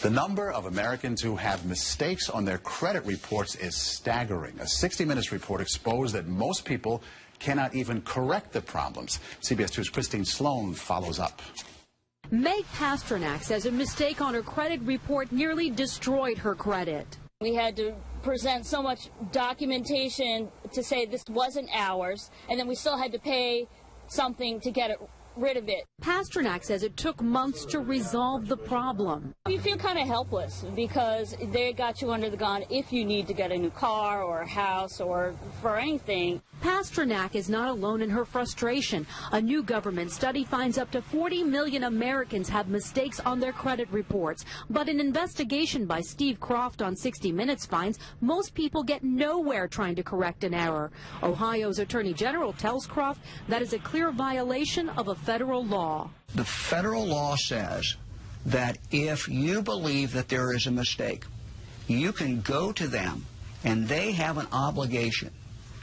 The number of Americans who have mistakes on their credit reports is staggering. A 60 Minutes report exposed that most people cannot even correct the problems. CBS 2's Christine Sloan follows up. Meg Pasternak says a mistake on her credit report nearly destroyed her credit. We had to present so much documentation to say this wasn't ours, and then we still had to pay something to get rid of it. Pasternak says it took months to resolve the problem. You feel kind of helpless because they got you under the gun if you need to get a new car or a house or for anything. Pasternak is not alone in her frustration. A new government study finds up to 40 million Americans have mistakes on their credit reports. But an investigation by Steve Croft on 60 Minutes finds most people get nowhere trying to correct an error. Ohio's Attorney General tells Croft that is a clear violation of a federal law. The federal law says that if you believe that there is a mistake, you can go to them and they have an obligation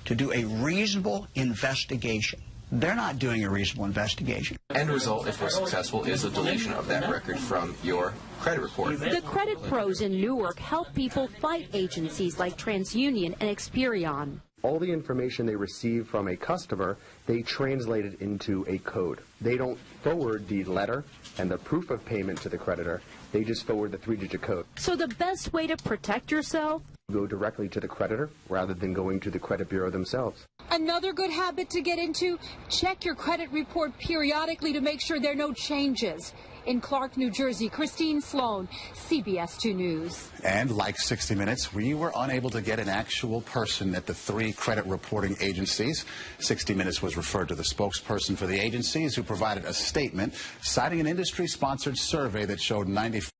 to do a reasonable investigation. They're not doing a reasonable investigation. End result, if we're successful, is a deletion of that record from your credit report. The credit pros in Newark help people fight agencies like TransUnion and Experian. All the information they receive from a customer, they translate it into a code. They don't forward the letter and the proof of payment to the creditor. They just forward the 3-digit code. So the best way to protect yourself? Go directly to the creditor rather than going to the credit bureau themselves. Another good habit to get into, check your credit report periodically to make sure there are no changes. In Clark, New Jersey, Christine Sloan, CBS 2 News. And like 60 Minutes, we were unable to get an actual person at the 3 credit reporting agencies. 60 Minutes was referred to the spokesperson for the agencies, who provided a statement citing an industry-sponsored survey that showed 95